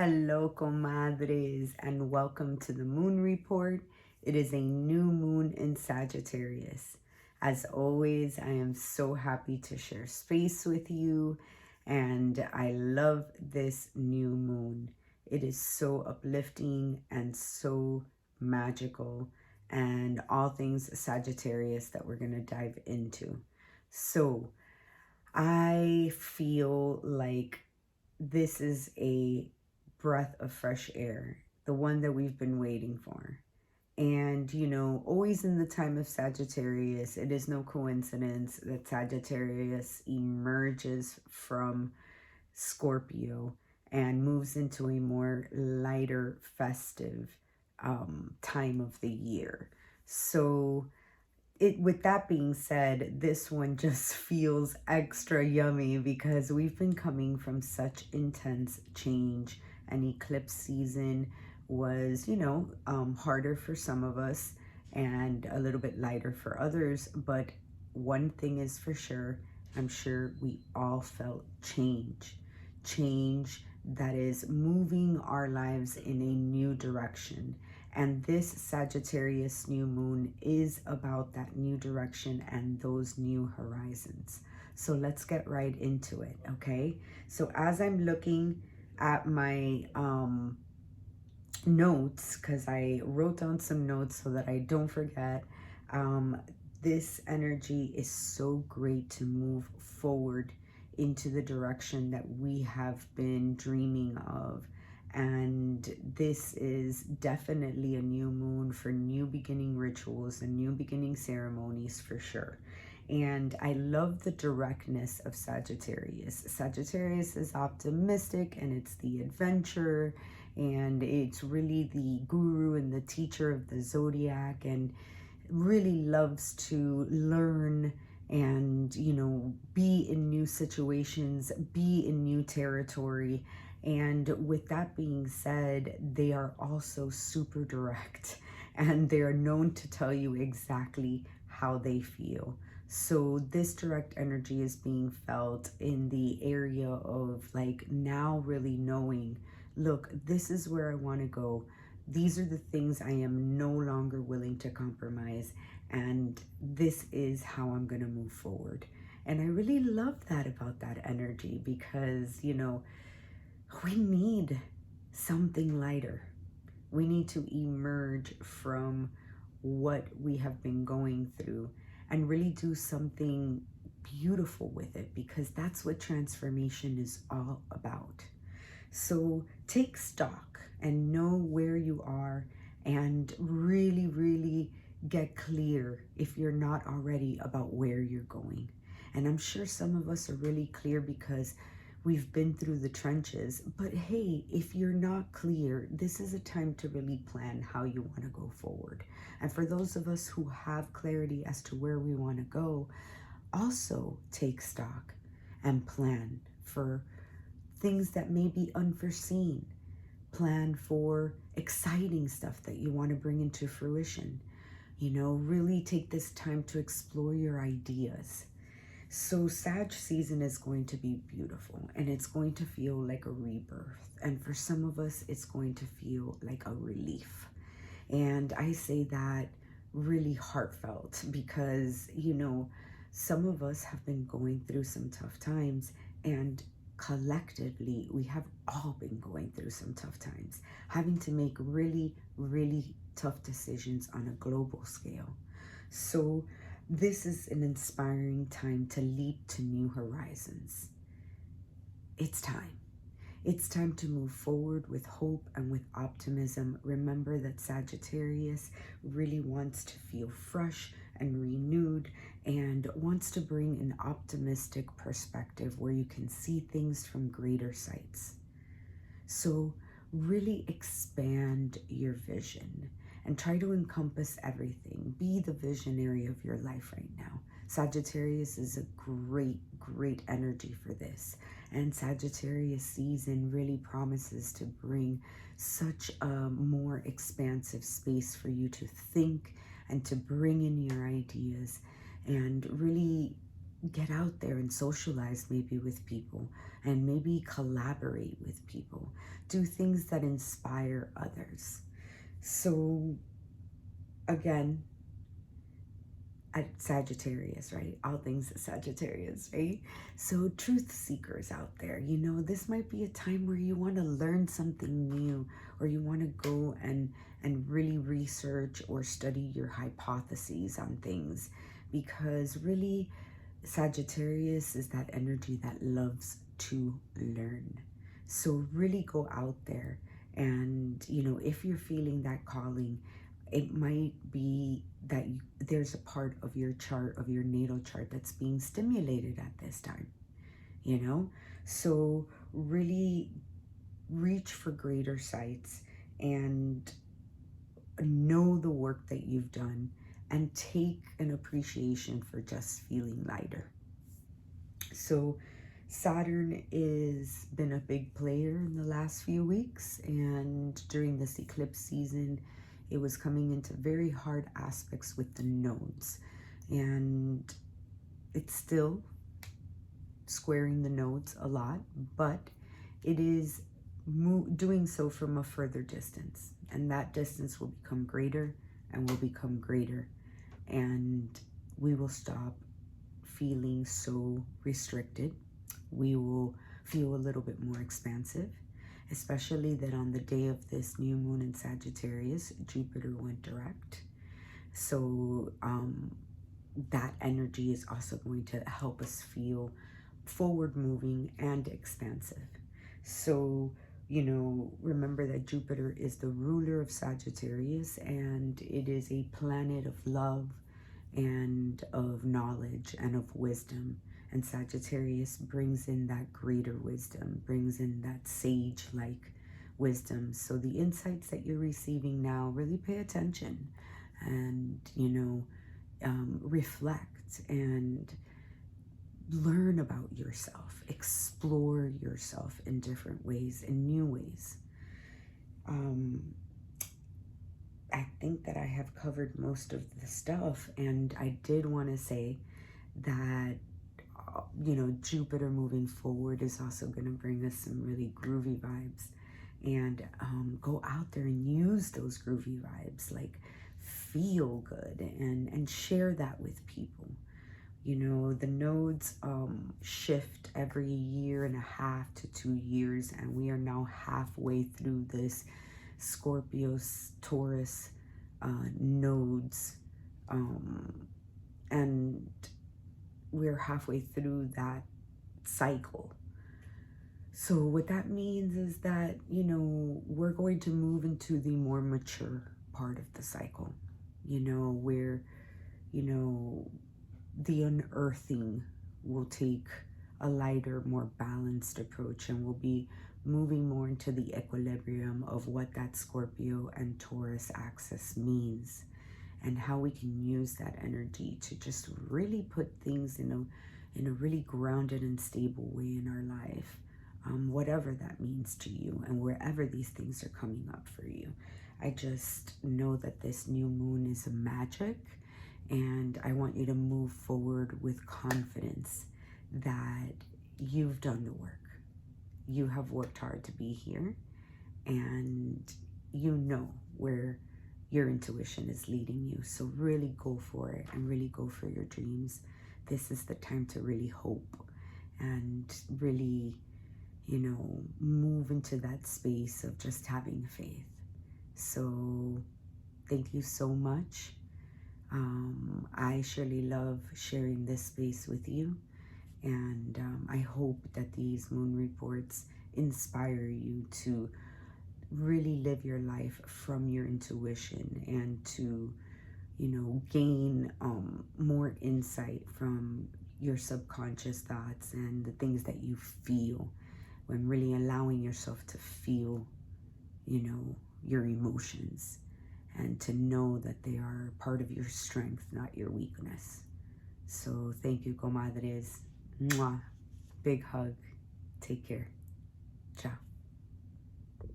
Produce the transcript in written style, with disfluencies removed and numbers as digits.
Hello, comadres, and welcome to the Moon Report. It is a new moon in Sagittarius. As always, I am so happy to share space with you, and I love this new moon. It is so uplifting and so magical, and all things Sagittarius that we're going to dive into. So, I feel like this is a breath of fresh air, the one that we've been waiting for. And, always in the time of Sagittarius, it is no coincidence that Sagittarius emerges from Scorpio and moves into a more lighter, festive time of the year. So, with that being said, this one just feels extra yummy because we've been coming from such intense change, and eclipse season was, harder for some of us and a little bit lighter for others. But one thing is for sure, I'm sure we all felt change that is moving our lives in a new direction. And this Sagittarius new moon is about that new direction and those new horizons. So let's get right into it, okay? So as I'm looking at my notes, because I wrote down some notes so that I don't forget, this energy is so great to move forward into the direction that we have been dreaming of. And this is definitely a new moon for new beginning rituals and new beginning ceremonies for sure. And I love the directness of Sagittarius. Sagittarius is optimistic and it's the adventure, and it's really the guru and the teacher of the zodiac, and really loves to learn and, be in new situations, be in new territory. And with that being said, they are also super direct, and they are known to tell you exactly how they feel. So this direct energy is being felt in the area of like now really knowing, look, this is where I want to go. These are the things I am no longer willing to compromise, and this is how I'm going to move forward. And I really love that about that energy because, we need something lighter. We need to emerge from what we have been going through and really do something beautiful with it, because that's what transformation is all about. So take stock and know where you are, and really, really get clear if you're not already about where you're going. And I'm sure some of us are really clear because we've been through the trenches. But hey, if you're not clear, this is a time to really plan how you want to go forward. And for those of us who have clarity as to where we want to go, also take stock and plan for things that may be unforeseen. Plan for exciting stuff that you want to bring into fruition. Really take this time to explore your ideas. So Sag season is going to be beautiful, and it's going to feel like a rebirth. And for some of us, it's going to feel like a relief. And I say that really heartfelt because, some of us have been going through some tough times, and collectively, we have all been going through some tough times, having to make really, really tough decisions on a global scale. So this is an inspiring time to leap to new horizons. It's time. It's time to move forward with hope and with optimism. Remember that Sagittarius really wants to feel fresh and renewed, and wants to bring an optimistic perspective where you can see things from greater sights. So really expand your vision and try to encompass everything. Be the visionary of your life right now. Sagittarius is a great energy for this. And Sagittarius season really promises to bring such a more expansive space for you to think and to bring in your ideas and really get out there and socialize maybe with people, and maybe collaborate with people do things that inspire others. So again, at Sagittarius, right? All things Sagittarius, right? So truth seekers out there, you know, this might be a time where you want to learn something new, or you want to go and really research or study your hypotheses on things, because really Sagittarius is that energy that loves to learn. So really go out there, and, you know, if you're feeling that calling, it might be that there's a part of your chart, of your natal chart, that's being stimulated at this time, you know? So really reach for greater sights and know the work that you've done, and take an appreciation for just feeling lighter. So Saturn is been a big player in the last few weeks, and during this eclipse season, it was coming into very hard aspects with the nodes, and it's still squaring the nodes a lot, but it is doing so from a further distance, and that distance will become greater and will become greater, and we will stop feeling so restricted. We will feel a little bit more expansive, especially that on the day of this new moon in Sagittarius, Jupiter went direct. So that energy is also going to help us feel forward moving and expansive. So, you know, remember that Jupiter is the ruler of Sagittarius, and it is a planet of love and of knowledge and of wisdom. And Sagittarius brings in that greater wisdom, brings in that sage-like wisdom. So the insights that you're receiving now, really pay attention and, you know, reflect and learn about yourself, explore yourself in different ways, in new ways. I think that I have covered most of the stuff, and I did want to say that, you know, Jupiter moving forward is also going to bring us some really groovy vibes, and go out there and use those groovy vibes, like feel good, and share that with people. You know, the nodes shift every 1.5 to 2 years, and we are now halfway through this Scorpio Taurus nodes, and we're halfway through that cycle. So what that means is that, you know, we're going to move into the more mature part of the cycle, you know, where, you know, the unearthing will take a lighter, more balanced approach, and we'll be moving more into the equilibrium of what that Scorpio and Taurus axis means, and how we can use that energy to just really put things in a really grounded and stable way in our life, whatever that means to you, and wherever these things are coming up for you. I just know that this new moon is a magic, and I want you to move forward with confidence that you've done the work. You have worked hard to be here, and you know where your intuition is leading you. So really go for it, and really go for your dreams. This is the time to really hope and really, you know, move into that space of just having faith. So thank you so much. I surely love sharing this space with you, and I hope that these moon reports inspire you to really live your life from your intuition, and to, you know, gain more insight from your subconscious thoughts and the things that you feel, when really allowing yourself to feel, you know, your emotions, and to know that they are part of your strength, not your weakness. So thank you, comadres. Mwah. Big hug. Take care. Ciao.